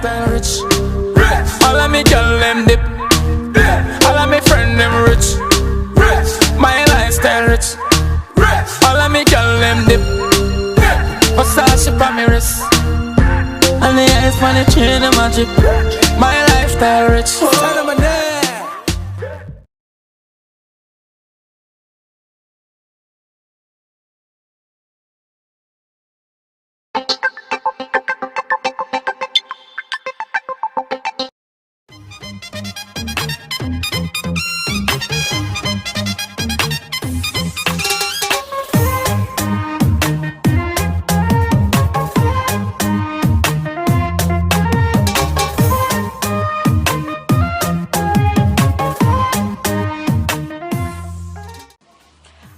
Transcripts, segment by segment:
lifestyle rich. All of me girl them dip. All of me friend them rich. My lifestyle rich. All of me girl them dip. Versace for me wrist. And the eyes for the chain them a drip. My lifestyle rich. Tell them a name.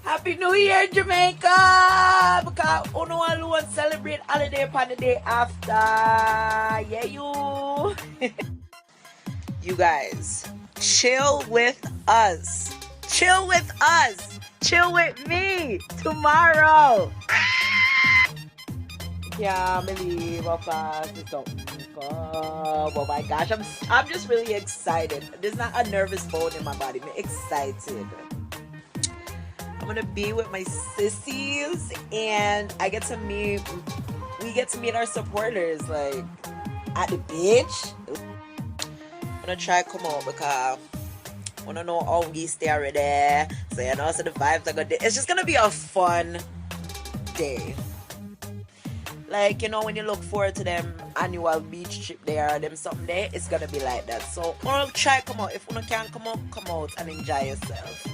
Happy New Year, Jamaica! Because uno alone celebrate holiday upon the day after. Yeah, you. You guys, chill with us. Chill with us. Chill with me tomorrow. Can't believe how fast it's something. Oh my gosh, I'm just really excited. There's not a nervous bone in my body. I'm excited. I'm gonna be with my sissies, and we get to meet our supporters like at the beach. I'm gonna try to come out because I wanna know how we stay already. So you know, so the vibes are good. It's just gonna be a fun day. Like, you know, when you look forward to them annual beach trip there or them someday, it's gonna be like that. So I'll try to come out. If you can't come out and enjoy yourself.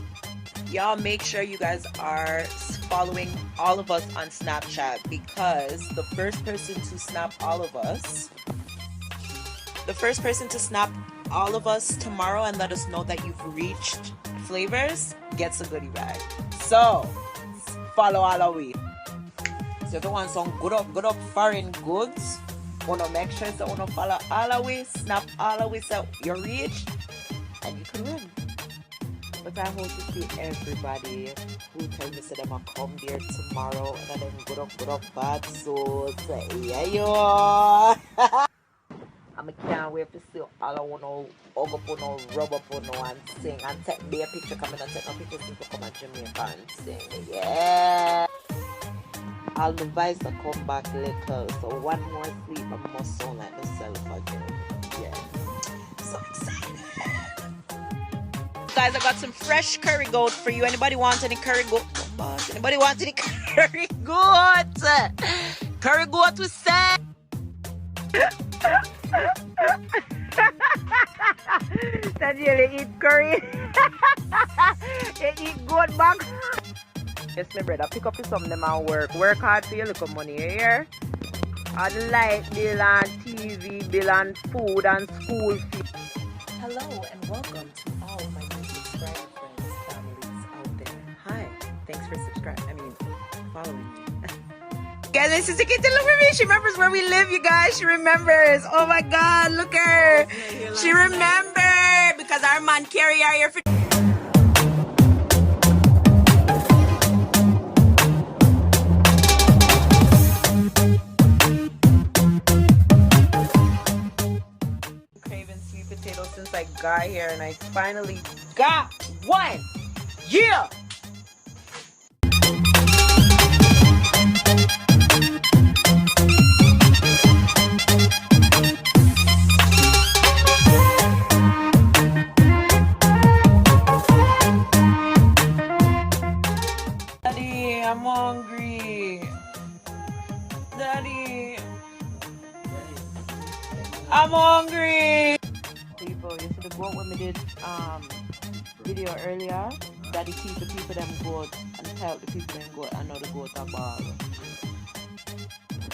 Y'all make sure you guys are following all of us on Snapchat, because the first person to snap all of us tomorrow and let us know that you've reached Flavors gets a goodie bag. So follow all of we. So if you want some good up foreign goods, wanna make sure so wanna follow all of we, snap all of we so you reach and you can win. But I hope to see everybody who tell me so them a come there tomorrow and then good up bad souls. Yeah, yo. I can't wait to see all I want to hug up on no, rub up on no, and sing and take me a picture, come in and take a picture since we come at Jamaica and sing. Yeah. All the vibes will come back little. So one more sleep I must sound like myself again. Yeah. So excited. Guys, I got some fresh curry goat for you. Anybody want any curry goat? Anybody want any curry goat? Curry goat we say. That you eat curry. You eat goat back. Yes, my brother, pick up some of them and work hard for your little money, you hear? And light bill and TV bill and food and school fee. Hello and welcome to all of my new subscriber friends, families out there. Hi, thanks for following me. Guys, my sister Kitty, look at me. She remembers where we live, you guys. She remembers. Oh my God, look at her. She remembered because our man carry her here for. Since I got here, and I finally got one. Yeah. Daddy, I'm hungry. Daddy, I'm hungry. People, you see the goat when we did video earlier, daddy teach the people them goat and tell the people them goat and know the goat are ball.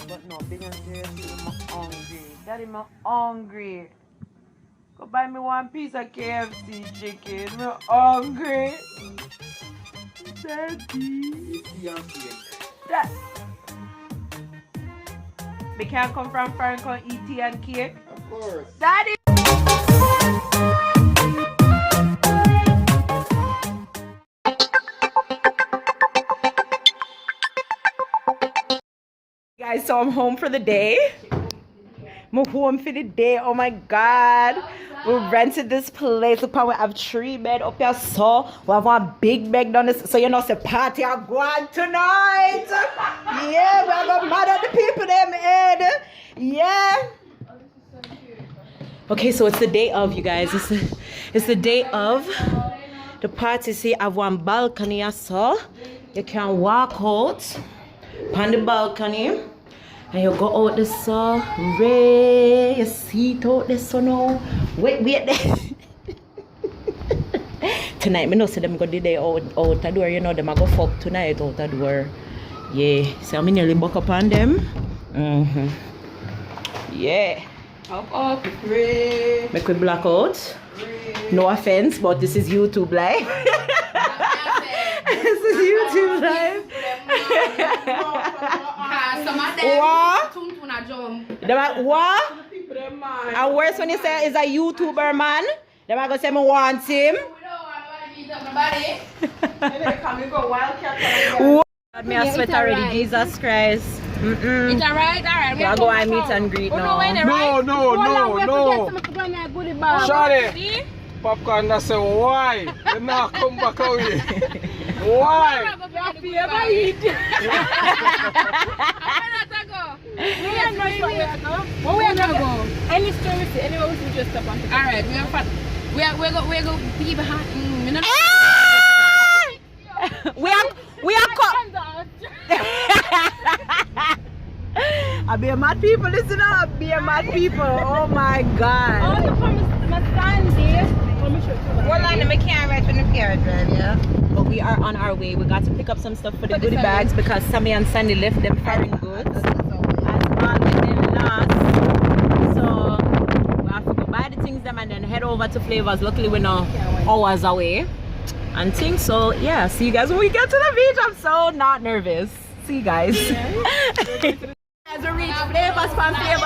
But no, big and seriously, I'm hungry. Daddy, I'm hungry. Go buy me one piece of KFC chicken. I'm hungry. Daddy. Dad. We can't come from far and come eat tea and cake. Of course. Daddy. Guys, so I'm home for the day. I'm home for the day. Oh my God. We rented this place. We have 3 beds up here. So we have one big bed down this. So you know, it's a party are going tonight. Yeah, we're going to mad at the people them head. Yeah. Okay, so it's the day of, you guys. It's the day of the party. See, I have one balcony. I saw. You can walk out on the balcony. And you go out the sun, ray, you sit out the sun now. Wait there. Tonight, I know say them go the day out the door, you know, them I go fuck tonight out the door. Yeah, so I'm nearly buck up on them. Yeah. Up, ray. Make we black out. No offense, but this is YouTube live. This is YouTube live. What? What? And worse when you say is a YouTuber man, them are gonna say me want him. God, me a sweat already, Jesus Christ. It's alright. We are going to meet and greet now. No. Shawty, popcorn that say why? They not come back away. Why? Where we gonna go? Any story? Anywhere we just stop on. Alright, we're going to be behind. We are I be a mad people, listen up. Be a mad people. Oh my God. All the promise must stand there. We're lining my camera right from the car drive, yeah. But we are on our way. We got to pick up some stuff for the goodie bags because Sammy and Sandy left them foreign goods. As well with them last. So we have to go buy the things them and then head over to Flavors. Luckily we're now hours away. And things, so yeah, see you guys when we get to the beach. I'm so not nervous. See you guys. As we reach flavors. Yeah,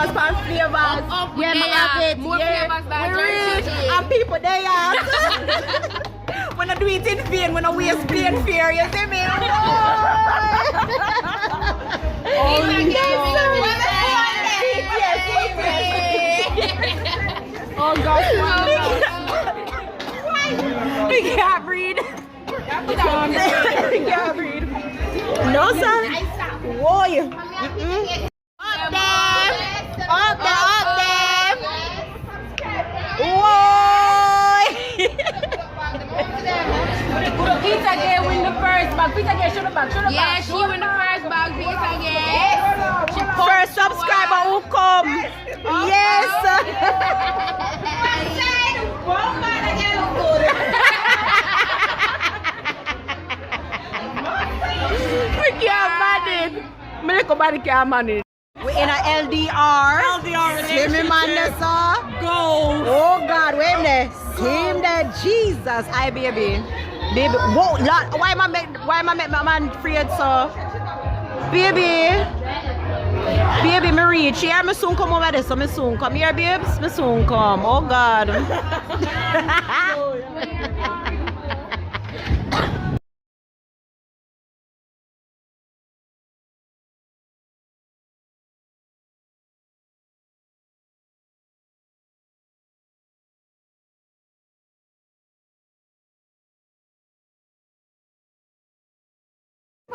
more flavors back. We reach and people they are. When I do it in vain, when I waste plain fear, you see me? Oh gosh. We can't breathe. We can't breathe. No, son. Whoa. Up there. Whoa. Peter Gay win the first bag. Peter Gay should have back. Yeah, she win the first bag. Peter Gay. First subscriber who come. Yes. We can't manage. Me like nobody can manage. We in a LDR. See me man there, sir. Go. Oh God, wait a minute. See him there, Jesus. Hi baby. Whoa, Lord. Why am I make my man afraid, sir? Baby, me reach here. Me soon come over there, so me soon come here, babes. Me soon come. Oh God.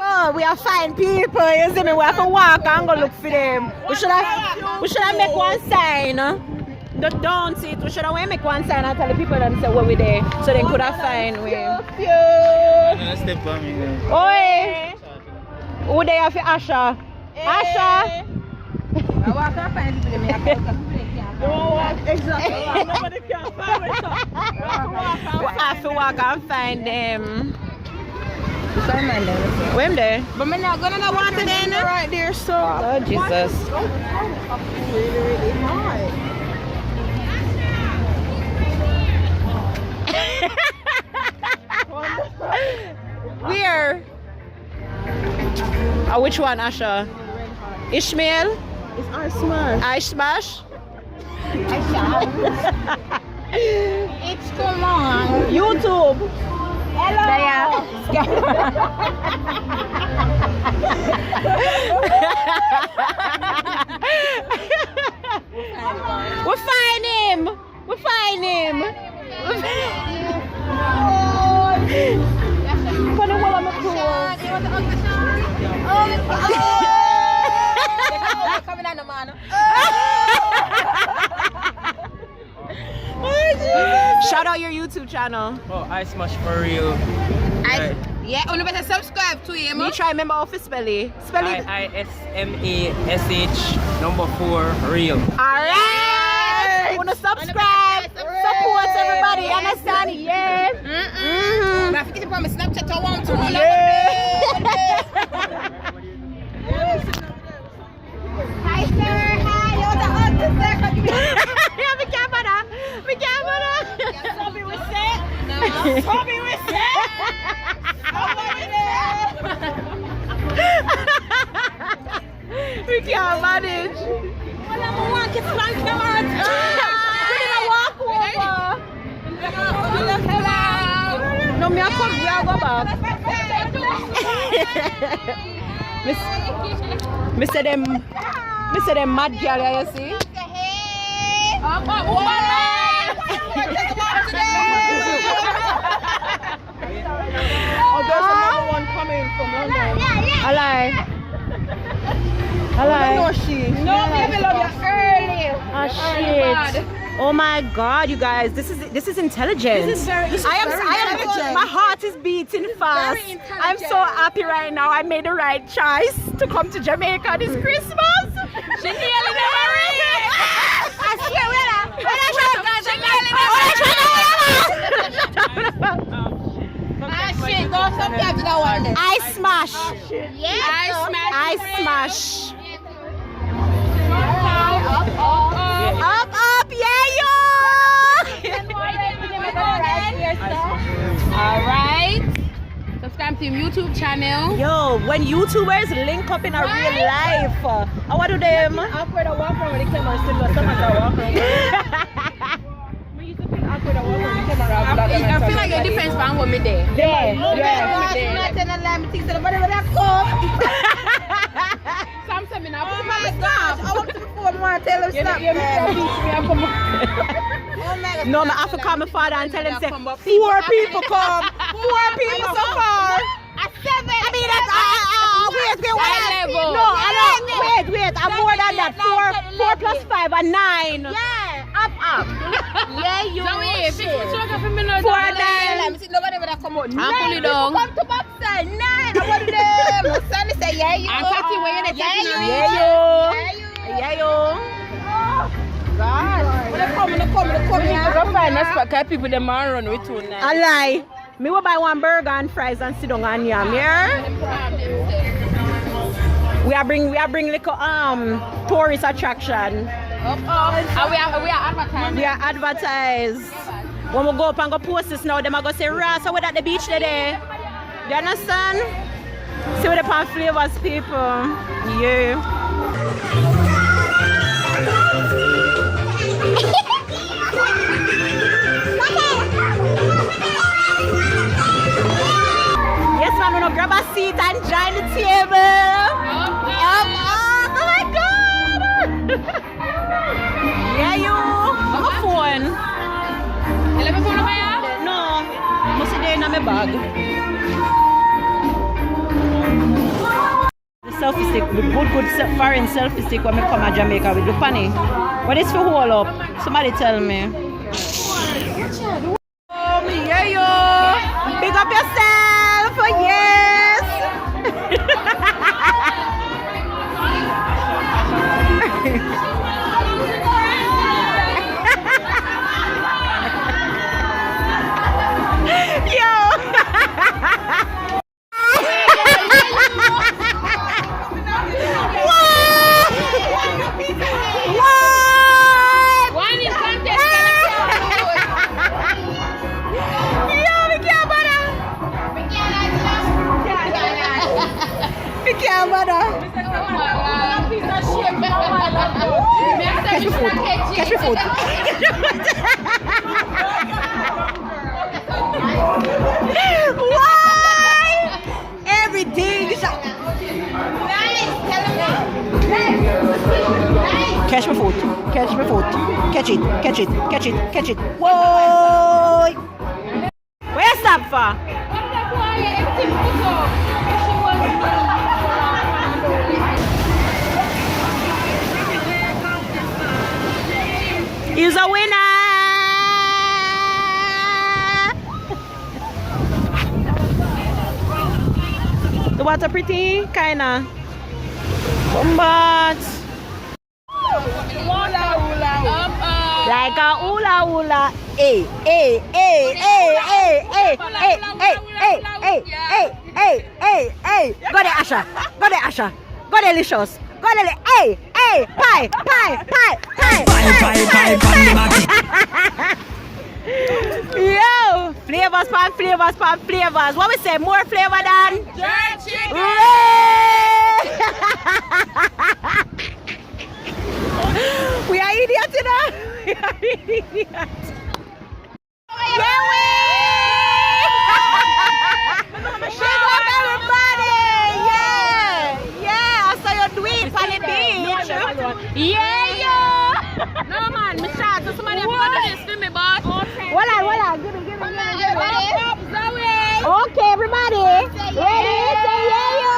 Oh, we are fine people, you see me, we have to walk and go look for them. We should have make one sign. Don't see it, we should have make one sign and tell the people that say where we there. So they could have find we. Oi! Who they have for Asha? Asha! I walk and find people. Exactly. Nobody can find us. We have to walk and find them. Where am they? But I'm not gonna want it in right there, so. Oh Jesus. Really hard. Where? Which one, Asha? Ishmael? It's our smash. I smash? It's too long. YouTube. Hello. We find him. We find him. For the wall of my clothes. Shout out your YouTube channel. Oh, I smash for real. Yeah, only better subscribe to him. Me try remember how to spell it. Spell it. ISMASH4 real. Alright! Wanna subscribe, support everybody, understand? Yes! I forget to promise Snapchat I want to. Hi sir, hi, you're the artist there. Yeah, me camera. Me camera. Bobby was set. Bobby was set. We can't manage. No, me I come, we are go back. Me say them mad girl, you see? Oh, there's another one coming from London. I lie. No, she. No, baby, love you early. Oh shit. Oh my god, you guys, this is intelligent. This is very intelligent. My heart is beating fast. Very intelligent. I'm so happy right now. I made the right choice to come to Jamaica this Christmas. She nearly never read. I swear, I smash. I smash. Up, yeah, yo! Alright. Subscribe to him YouTube channel. Yo, when YouTubers link up in a real life, what do them? Awkward to walk around with the camera still got someone to walk around. I feel like it depends on what me there. Yeah. Something I want to perform more tell him stop. No, I have to call my father and tell him say 4 people come. 4 people so far. A 7. I mean that's wait. No, wait. I'm more than that. 4 plus 5 are 9. Yeah, up. Yeah, you. So yeah, if it's so for me no. 4 9. Nobody would have come out. I'm pull it down. Come to Bobside 9. I want them. Sunny say yeah you. I'm talking where you're Yeah, yo. God. When they come. Go find us for people them run with you now. I lie. Me will buy 1 burger and fries and sit down and yam, yeah? We are bring little tourist attraction. We are advertising. We are advertised. When we go up and go post this now, them are going to say, Rasa, we're at the beach today. Do you understand? See what the pan flavors, people. Yeah. Yes, man, we're grab a seat and join the table. Oh my God. Yeah, you. I'm a phone. You let me phone over here? No, must be there in my bag. The selfie stick, the good foreign selfie stick when I come to Jamaica with the funny. What is for hold up? Somebody tell me. Yeah, yo. Big up yourself. Yes. Catch your food. Why? Everything is nice. Catch my foot. Catch my foot. Catch it. Catch it. Catch it. Catch it. Whoa! Where you stop for? He's a winner! The water pretty? Kinda. But like a hula hula. Hey, hey, hey, hey, hey, hey, hey, hey, hey, hey, hey, hey, hey. Go there, Asha. Go there, Asha. Go there, Licious. Go there, hey, hey, pie, pie, pie, pie, pie, pie. Yo, flavors, pan flavors, pan flavors. What we say? More flavor than jerk chicken. We are idiots, you know. We are idiots. Yeah, we. Big up everybody. Yeah, yeah. I saw you do it on the beach. Yeah, yeah. No man, me shot. So somebody have to do this for me, boss. Hold on. Give me. Okay, everybody. Ready? Say yeah, yeah.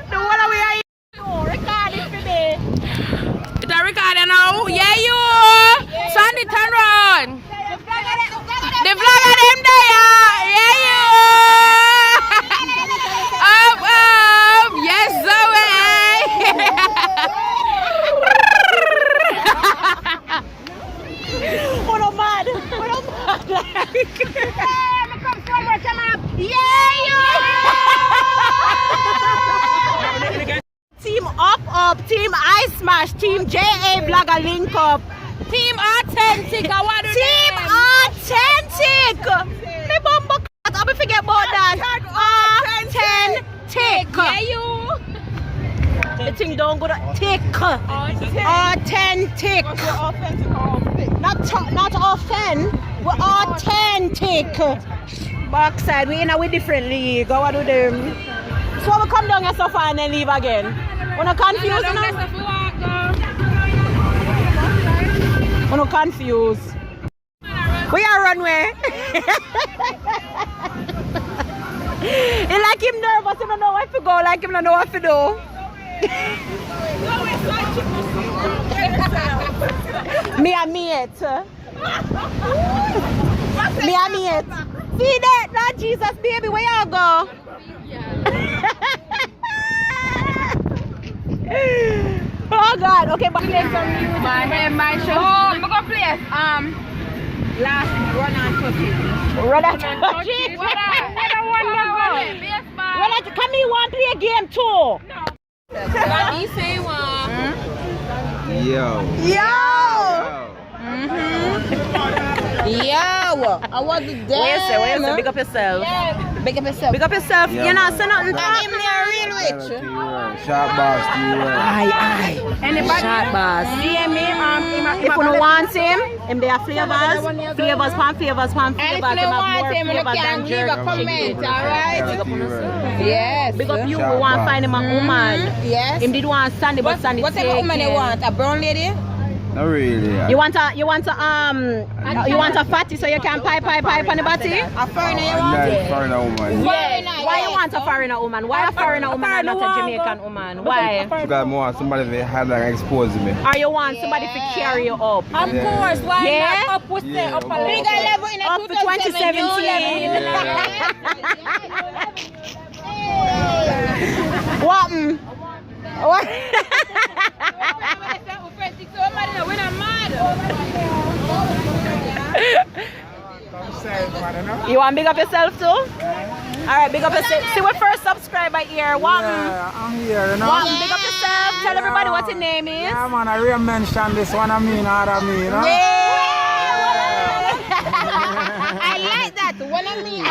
The one we are recording for me. It's a recording now. Yeah, you. Sandy, turn around. The vlog of them there. Yeah, you. Up. Yes, Zoe. What a mad. Yeah, you. Team up, team I Smash, team JA Vlogger link up. Team Authentic. Team Authentic. Me bumbo cat, I forget about that. Authentic. Yeah, you. The thing don't go to tick. Authentic. Not offend. We're authentic. Backside, we in a different league. What do them? So we come down here so far and then leave again. We're not confused now. We're not confused. We are runway. He like him nervous, he don't know what to go, like him don't know what to do. Me and me it. Me and me it. See that? Not Jesus, baby, where y'all go? Oh God, okay, but play some music. My show. Oh, I'm gonna play last run and touch it. Run and touch it? What Come here, want to play a game too? No. What do you say, one? Yo. Yo, I want to dance. What you say? Big up yourself. Yeah. Big up yourself. Big up yourself. Yeah, you know, say nothing. I'm real rich. Shot boss, Aye. Anybody? Shot boss. DM me. If you don't want him there are flavors, pan flavors. And if you don't want him, you can leave a comment, alright? Yes. Big up you who want to find him a woman. Yes. Him did want Sandy, but Sandy what type of woman you want? A brown lady? Not really. You want a fatty so you can pipe on the body? A foreigner you want? Foreigner woman. Yes. Why you want a foreigner woman? Why a foreigner woman and not a Jamaican woman? Why? Because more somebody they had like expose me. Or you want somebody to carry you up? Of course. Why Yeah? not up with the up a Bigger bigger level level in up to 2017. What? What? You want to big up yourself too? Alright, big up yourself. See what first subscriber here. One. Yeah, I'm here, you know. One, big up yourself. Tell everybody what your name is. Yeah, man, I really mention this one of me, not of me, you know. I like that. One of me.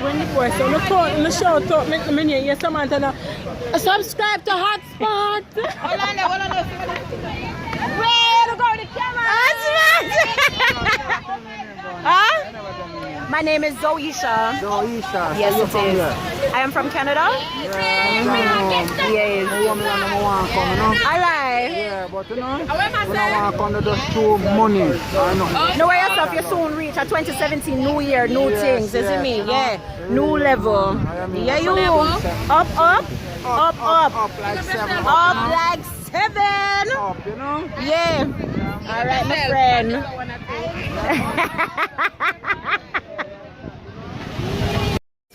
When the boy so in the show talk me yes someone tell subscribe to Hotspot. Hold on. Where to go the camera? Hotspot. Huh? My name is Zoisha. Zoisha. Yes, So it you from is. there? I am from Canada. Yes. You want me to want come, you know? Alright. Yeah, but you know, when I want to come to just show money, I know. Know where yourself, you soon reach a 2017 new year, new things, you see me? Yeah. New level. Yeah, you. Up. Up like 7. Up like 7. Up, you know? Yeah. Alright, my friend.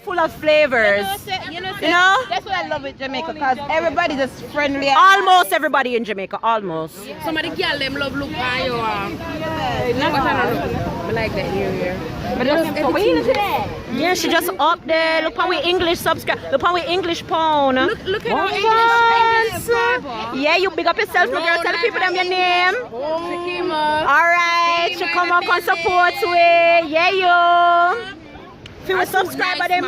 Full of flavors. You know? That's what I love with Jamaica, because everybody just friendly. Almost everybody in Jamaica, almost. Some of the girls them love look on you. I like that area. But Yeah, she just up there. Look how we English subscribe. Look how we English pound. look at our English Yeah, you big up yourself, my girl. Tell the people them your name. Alright, she come up and support we. Yeah, yo. If we subscribe to them,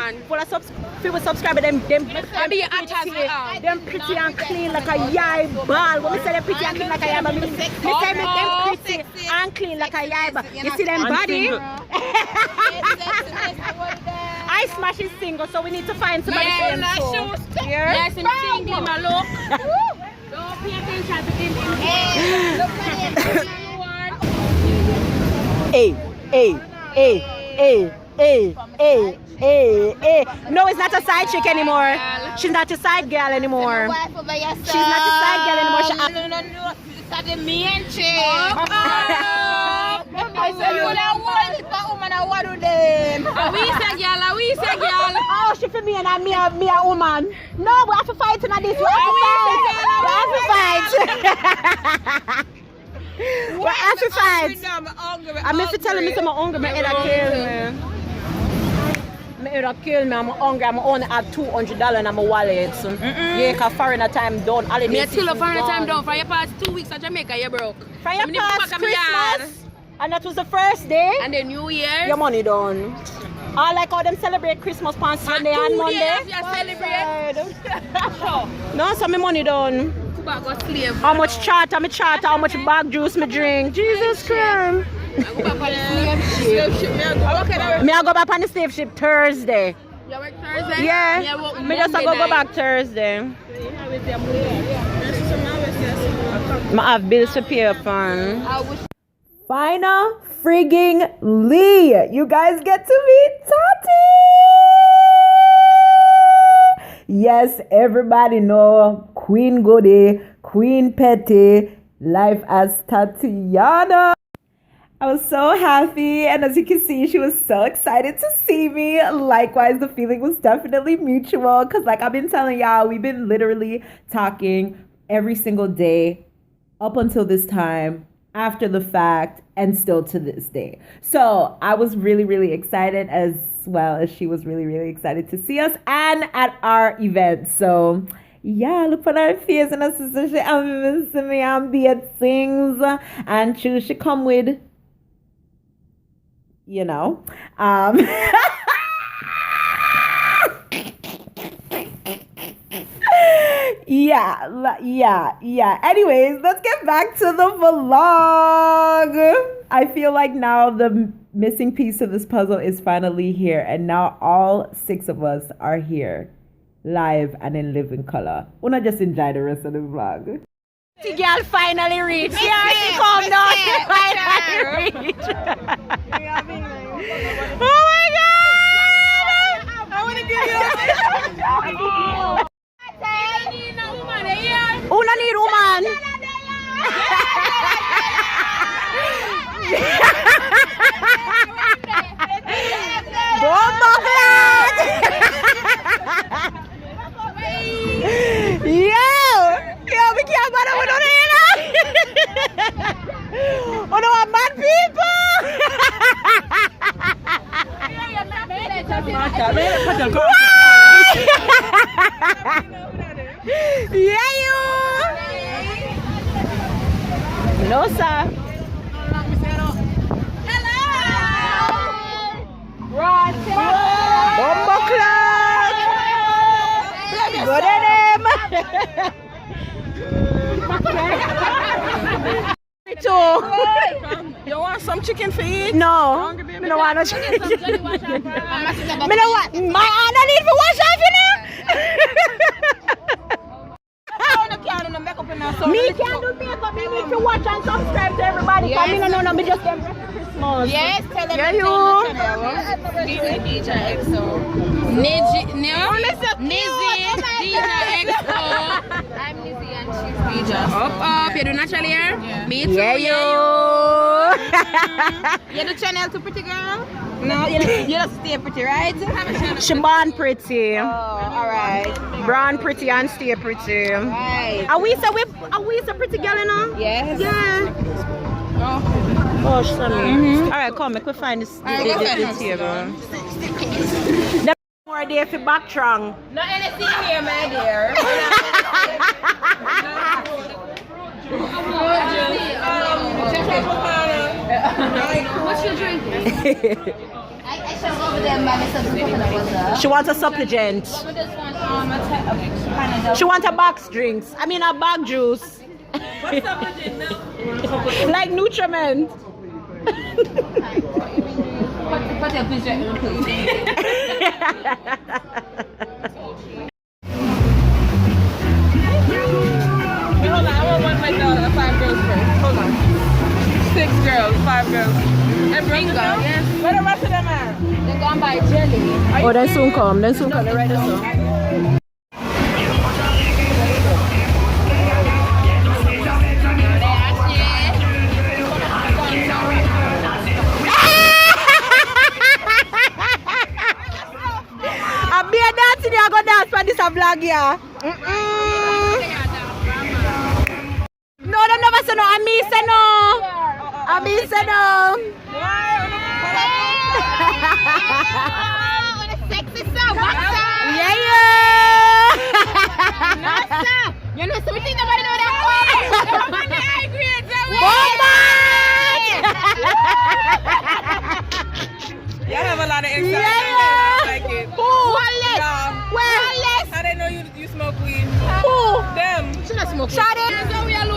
if we subscribe to them pretty and clean like a yai ball. When we say them pretty and clean like a yai ball, we say make them pretty and clean like a yai ball. You see them body? I smash is single, so we need to find somebody same too. Yes, I'm single, my look. Don't pay attention to Hey. No, it's not a side chick anymore. She's not a side girl anymore. She's not a side girl anymore. No. That's the main chick. I said you would have one woman. I want to them. We say girl. Oh, she for me and me a woman. No, we have to fight tonight. This we have to fight. We have to fight. I'm if you telling me I'm hungry, my head kill me. My head kill me. I'm hungry. I'm only have $200 in my wallet. Yeah, cause foreigner time done. Me still a foreigner time done. For your past 2 weeks at Jamaica, you broke. For your past Christmas, and that was the first day. And the New Year. Your money done. I like how them celebrate Christmas on Sunday and Monday. Celebrate. No, so my money done. How much charter, how much bag juice me drink. Jesus Christ. Me I go back on the slave ship Thursday. You work Thursday? Yeah. Me just go back Thursday. I have bills to pay upon. Final frigging Lee. You guys get to meet Tati. Yes, everybody know Queen Goody, Queen Petty, life as Tatiana. I was so happy, and as you can see, she was so excited to see me. Likewise, the feeling was definitely mutual, because like I've been telling y'all, we've been literally talking every single day up until this time, after the fact, and still to this day. So I was really, really excited, as well as she was really, really excited to see us and at our event. So yeah, look for our face and our sister. She missing me and be at things, and she come with, you know, yeah. Anyways, let's get back to the vlog. I feel like now the missing piece of this puzzle is finally here, and now all 6 of us are here, live and in living color. Wanna just enjoy the rest of the vlog. The girl finally reached. Yeah, she come now. She finally reached. Oh my God! I wanna give you a Who not need woman? Bomba flat! Yo, we can't bother with no oh no, I'm mad people! Yeah, you! No, sir. Hello! Bomba clock! Good at him! You want want some chicken for eat? No. I don't want no chicken. I don't want. My honor need to wash off, you know? Me can't do makeup. Me need to watch and subscribe to everybody. Yes. I no, me just get ready for Christmas. Yes, tell them. Yeah, you. DJ XO. Nizzy, DJ XO. I'm Nizzy and she's DJ. Up. You do natural hair? Yeah. Me too. Yeah, you. You do channel to pretty girl? No, you just stay pretty, right? She born pretty. Oh, alright. Brown pretty and stay pretty. Right. Are we so pretty girl, you know? Yes. Yeah. Oh, sorry. Alright, come, we could find this table. The more day for back trunk. Not anything here, my dear. What's your drink? She wants a supplement. She wants a box drinks. I mean a bag juice. Like Nutriment. Put your picture in the plate. Hold on, I want one like that. 5 girls first. Hold on. 6 girls, 5 girls. And bring them. Yes. Where the rest of them at? They're gone by jelly. Oh, then soon come. They're right there. I'll be a dancing, I go dance for this vlog, yeah. No, they never say no. I say no. Sexy song, what's up? Yeah. You know, so we think nobody know that. I agree. You have a lot of insight. Yeah. I like it. Who? Where? How they know you smoke weed? Who? Them. She not smoke weed. Shade.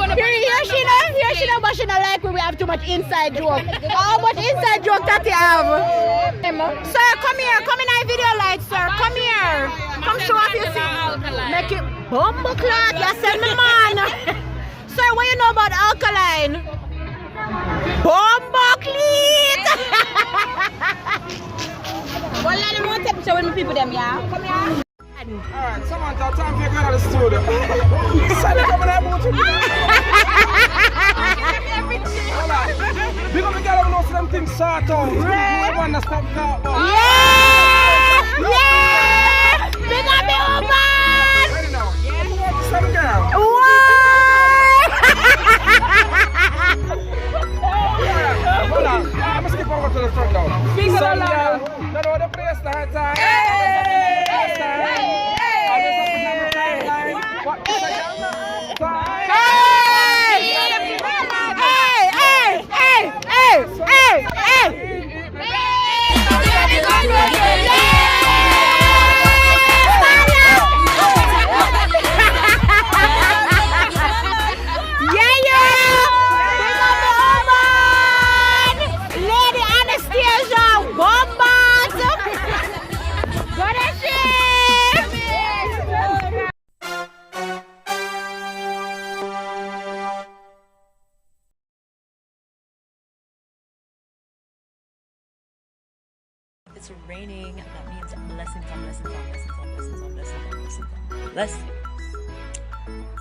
Here she know, but she not like when we have too much inside joke. How much inside joke that you have? Sir, come here. Come in our video light, sir. Come here. Come show off your seat. Make it bumbo clock. You send me man. Sir, what you know about alkaline? Bumbo cleat. Well, let them want to take picture with me people them, yeah? Come here. Alright, someone tell time to go to the studio. Sally, come on, I'm going to Big up the girl who knows them things sort out. Right. Want to stop that one. Yeah! Big up the woman! Ready now? Some girl. Hold on. I'm going to skip over to the front now. Some girl. Don't know the place the hard time. What is the It's raining. That means blessings on blessings on blessings on blessings on blessings on blessings on blessings.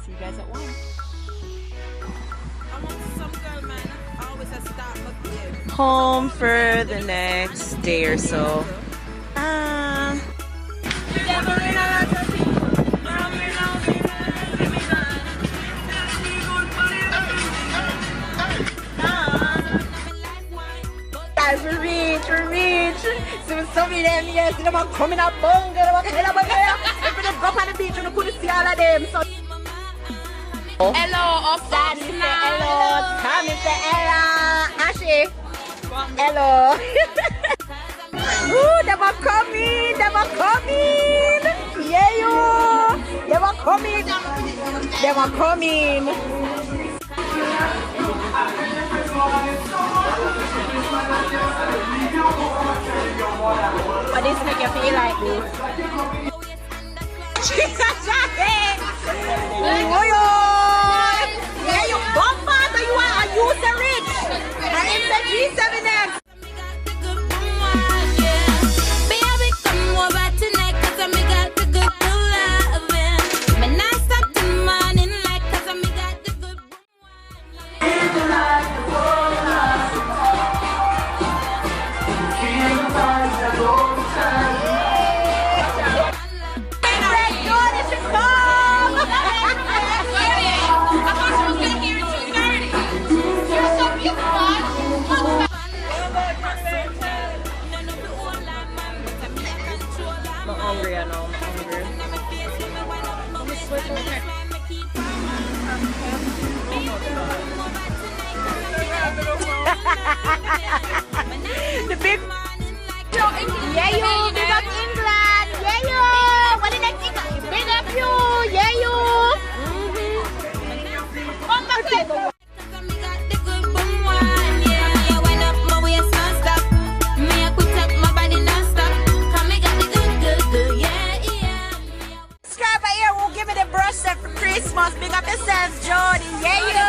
See you guys at 1. I want some girl, man. Always a start up there. Home for the next day or so. Guys, we reach. So many of them, yes, they were coming up bunga, they were coming up bunga. If they go on the beach, you couldn't see all of them. So Hello, Sandy say hello, Tommy say hello, Ashley, hello. Ooh, they were coming. Yeah, you. They were coming. But this make you feel like this. Yeah, you bumper, so you are a user rich. And it's the G7X. The big yeah, you big up England. Yeah, you. What the next thing? Big up you. Yeah, you. Come back here. Subscriber here will give me the brush set for Christmas. Big up yourself, Jody. Yeah, you.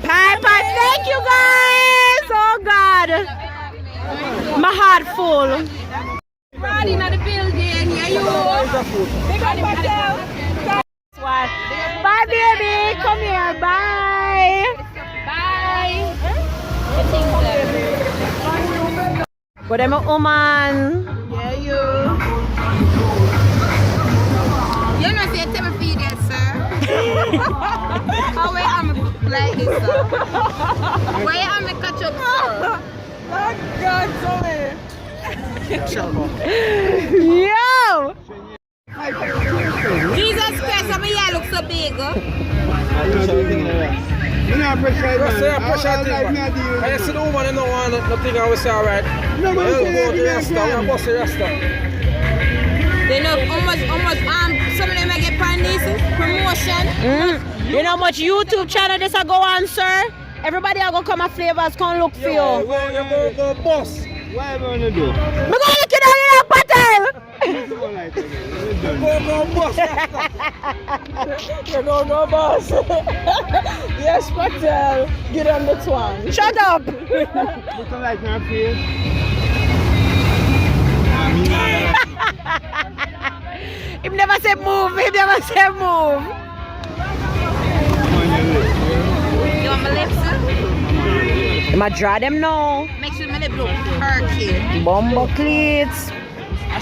Thank you guys. Oh God, my heart full. Everybody in the building, yeah, you. Big up yourself. Bye, baby. Come here. Bye. Bye. But I'm a woman. Yeah, you. You know, say tell me feed it, sir. How where am I like this, sir? Where am I catch up, sir? Oh God, Yo! Jesus Christ, how my hair look so big, huh? I see the woman, no one, nothing I will say, alright. No, but go to Rasta, I'm going to Rasta. They know how much some of them I get pan this promotion. You know how much YouTube channel this I go on, sir? Everybody are gonna come at Flavors, come look for you. Go boss. What am I gonna do? Me gonna look it down in a patel. You know no boss. Yes, Patel. Get on the twang. Shut up. Put some light on your face. Him never say move. Him never say move. You want my lips? I'ma draw them now. Make sure my lips look perky. Bumbo cleats. I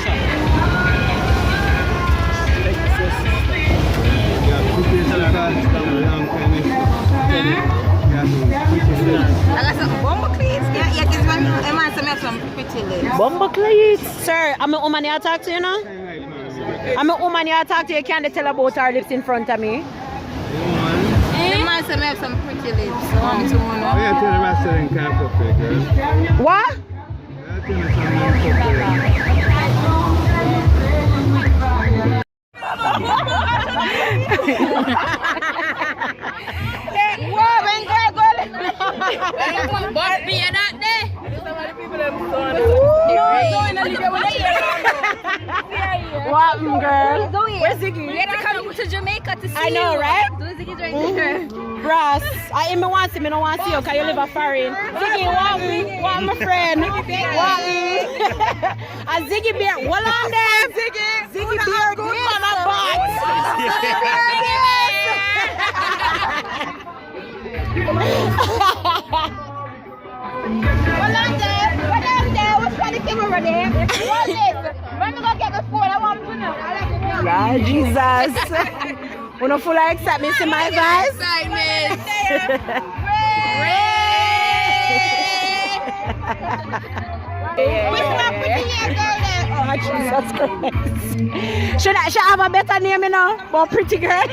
got some bomber cleats. Yeah, because when I want some have some pretty lips. Bumbo cleats. Sir, I'm a woman you talk to, you know? I'm a woman you talk to, you can't tell about her lips in front of me. I want some have some pretty lips. I want to know. Oh, yeah, tell them I said in camp up there, girl. What? Yeah, tell them something Whoa, when girl go. But be not there. What, girl? Where's Ziggy? We had to come to Jamaica to see I know, you. right? Those Ziggy's right there. Ross, I ain't me want to see, me don't want to see you because you live a foreign. Ziggy, what my friend? What? A Ziggy bear, hold on there. Ziggy bear, good man, a What's funny camera there? What is? When we gonna get the phone? I want to know. Lord Jesus. We're not full of excitement, see my guys? Oh, Jesus Christ. Should I have a better name, you know? More pretty girl. I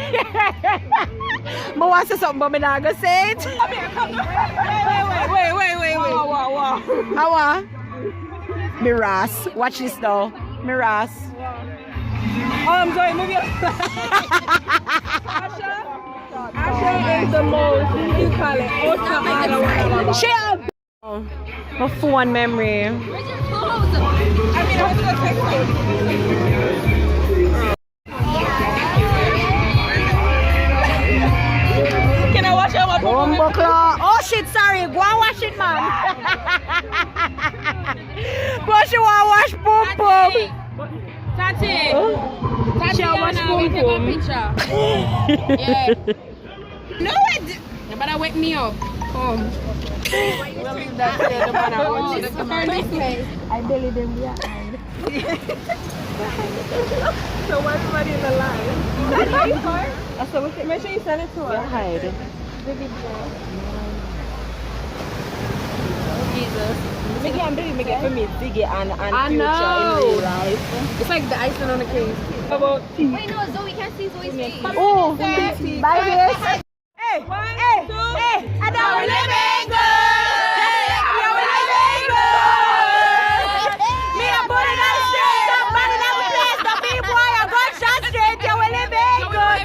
want to say something, but I'm not going to say it. Wait. I want. Miras. Watch this now. Miras. Sorry, move your Asha is the most, you call it, ultimate. Shut up. My phone memory. Where's your clothes? I mean, I was gonna take Can I wash out my Oh shit, sorry. Go and wash it, man. But she want to wash boom boom. Tati. Tatiana, we take a picture. Yeah. No, it. You better wake me up. Come. We'll leave that there. The man I want you to come on. I belly them, yeah. So why everybody in the line? I said, make sure you send it to her. Hide. Jesus. Make it for me, Ziggy and I future know. in real life. It's like the icing on the cake. How about Wait, no, Zoe can't see Zoe's face. Oh, bye, guys. Hey, I know we're living good. Yeah, we're living good. Me a put it on straight, somebody that we place, the big boy, I got shot straight. Yeah, we're living good.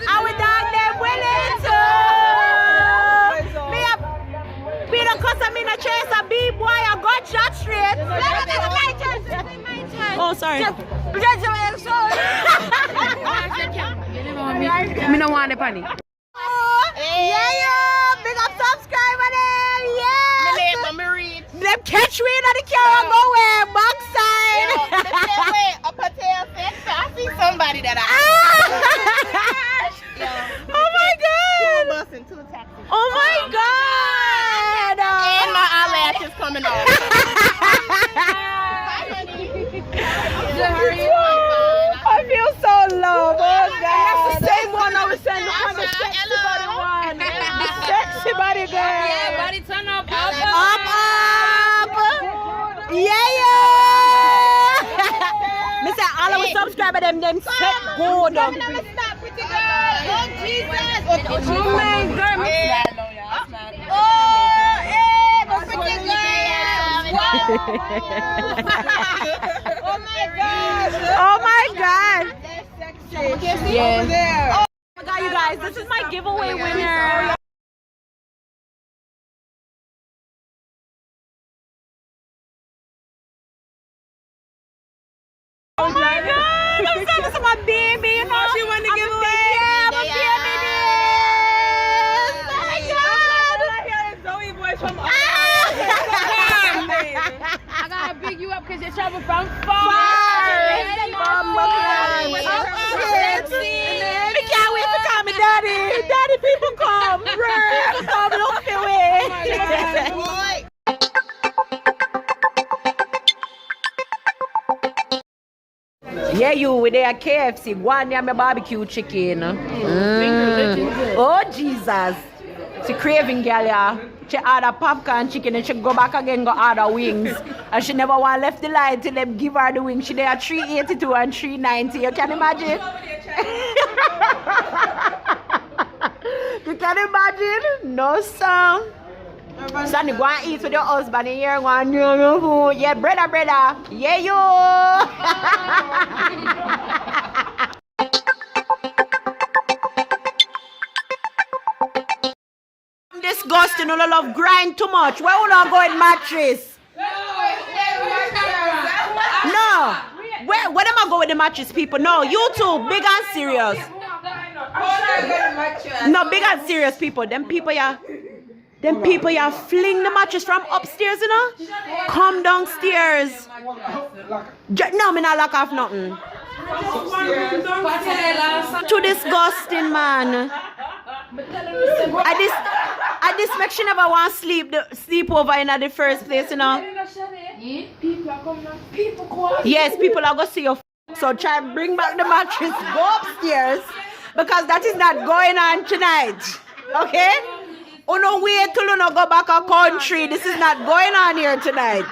I would dog them willing to. Me a be the custom in a chase, a big boy, I got shot straight. Oh, sorry. Me no want the panic. Yeah, big up subscriber them, yes. Them catch me in the car and go where backside. I see somebody that Oh my god. Oh my god. And my eyelashes coming off. I feel so low. Oh god. Same one I was saying on the sexy body one. The sexy body girl. Yeah, body turn up. Up. Yeah. Me say all of our subscribers them set good. Stop, pretty girl. Oh, Jesus. Oh, my God. Oh, pretty girl. Oh my god. Yeah. Oh my god, you guys, this is my giveaway winner. Oh my God, I'm talking to my baby, you know. She want to give away. Yeah, my baby. Oh my God. I hear Zoe voice from I gotta big you up because you travel from far. I can't wait to call me daddy. Daddy, people come. Come look for me. Yeah, you with their KFC. Go on near my barbecue chicken. Oh, Jesus. She craving, girl, yeah. She order popcorn chicken and she go back again go order wings. And she never want left the line till them give her the wings. She there 382 and 390. You can imagine? You can imagine? No, sir. Sonny, go and eat with your husband in here. Go and yeah, brother. Yeah, you. Disgusting, you love grind too much. Where will I go in mattress? No. Where am I go with the mattress, people? No, you two, big and serious. No, big and serious people. Them people, yeah. Them people, yeah, fling the mattress from upstairs, you know? Come downstairs. No, me not lock off nothing. Too disgusting, man. I just make sure never want to sleep over in the first place, you know? Yes, people are going to see you. So try and bring back the mattress, go upstairs, because that is not going on tonight. Okay? Oh no, wait till you no go back a country. This is not going on here tonight.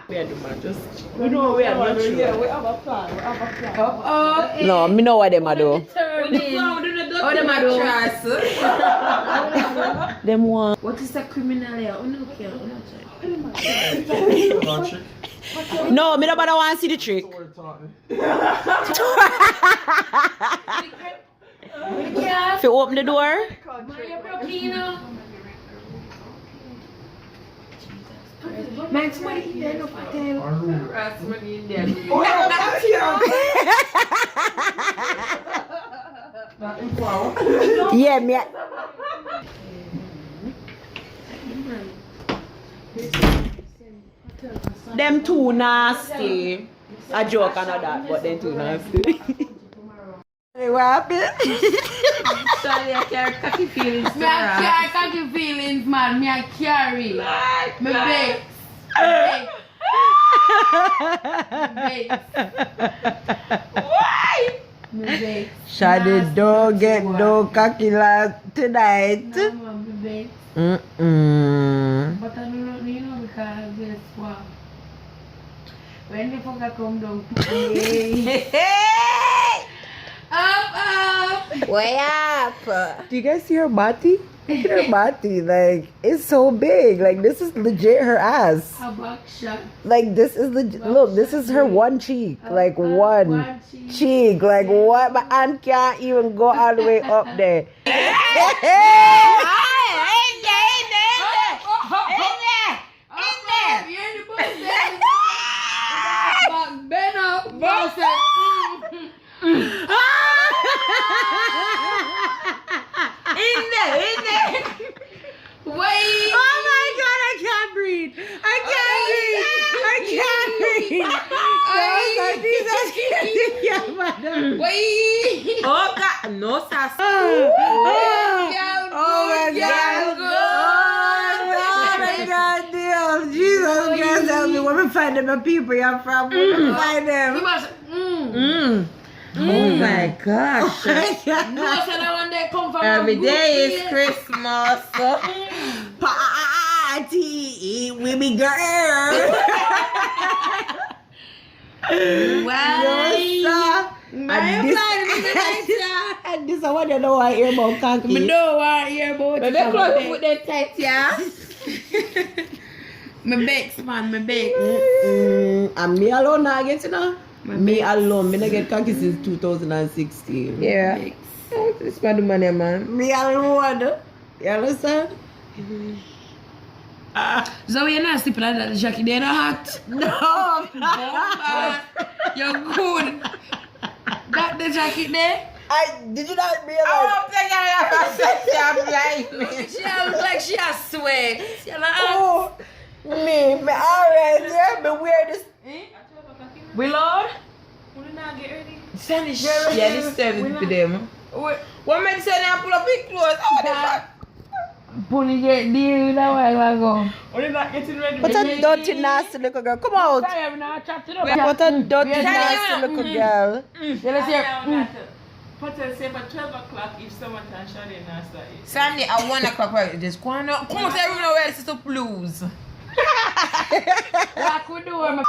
We are the mattress. We know we are not sure. Yeah, we have a plan. No, me know what them are do. Oh, them are do. Them want. What is the criminal here? No, me nobody want to see the trick. If you open the door. Max money in there, no patel. Max money in there. Yeah, me. Them too nasty. A joke and all that, but them too nasty. Hey, what happened? Sorry, I carry cocky feelings. Me I carry cocky feelings, man. Me I carry. Me vex. Why? Me vex. Shadi don't get no cocky last tonight. Me vex. But I don't know, you know, because guess what? When the fucker come down, up. Way up. Do you guys see her body? Look at her body. Like, it's so big. Like, this is legit her ass. A back shot. Like, this is legit. Look, this is her one cheek. Like, one cheek. Like, what? My aunt can't even go all the way up there. Bend up. In there. Wait. Oh my God, I can't breathe. I can't breathe. Wait. Oh God, no sass. Oh my God, damn. Jesus Christ, help me. Where we find them people you're from? Where we find them? Oh my gosh. Every day is Christmas. Party with me girl. Wow. And this is what you know I hear about cocky. I don't want to hear about it. Maybe close put them tight, yeah? My bakes, man, my bakes. And me alone now get you know? Me alone. Me not get cocky since 2016. Yeah. This is the money, man. Me alone. You understand? So you're not sleeping like that, Jackie. They're not hot. No. You're good. Got the jacket there? Did you not realize? I don't think I have a sexy blind. She looks like she has sweat. She like, Oh, me, alright, yeah, me wear this. we Lord? Send it shit. Yeah, this service for them. What made say they pull up big clothes? Oh, the Pulling it deal that way I go. Are you not getting ready? What a dirty, nasty little girl. Come out. What a dirty, nasty little girl. Let's hear. Put her say for 12 o'clock if someone can show them nasty. Sunday at 1 o'clock, right? Just go on up. Come on, everyone know where this is to blues. What could do? I'm a.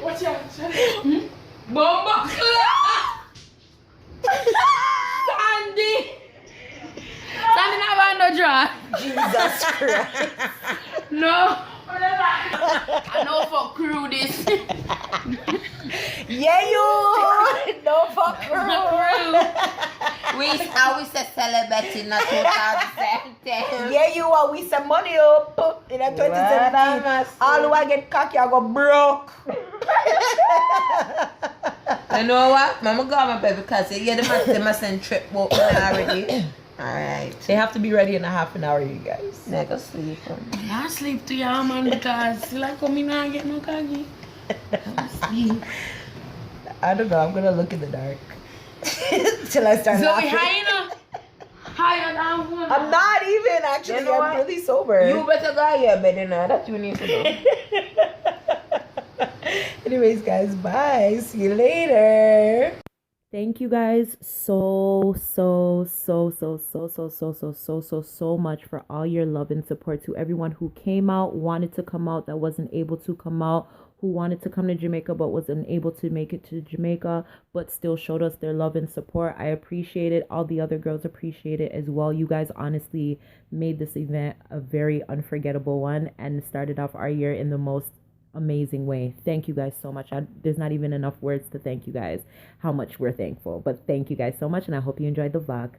Watch out. Bomba Sandy! Sandy not want no draw. Jesus Christ. No. I know for crew this. Yeah, you. No fuck We always say celebrating not 2017. Yeah, you are. We some money up in a 2017. All who I get cocky, I go broke. You know what? Mama got my baby because they must send trip walk already. Alright. They have to be ready in a half an hour, you guys. They go sleep. I sleep to your man because like me not get no cocky. I don't know. I'm gonna look in the dark till I start laughing. Higher than one. I'm not even actually. You know I'm what? really sober. You better go here, better now. That's what you need to do. Anyways, guys, bye. See you later. Thank you guys so much for all your love and support. To everyone who came out, wanted to come out, that wasn't able to come out, who wanted to come to Jamaica but was unable to make it to Jamaica but still showed us their love and support. I appreciate it. All the other girls appreciate it as well. You guys honestly made this event a very unforgettable one and started off our year in the most amazing way. Thank you guys so much. There's not even enough words to thank you guys how much we're thankful, but thank you guys so much, and I hope you enjoyed the vlog.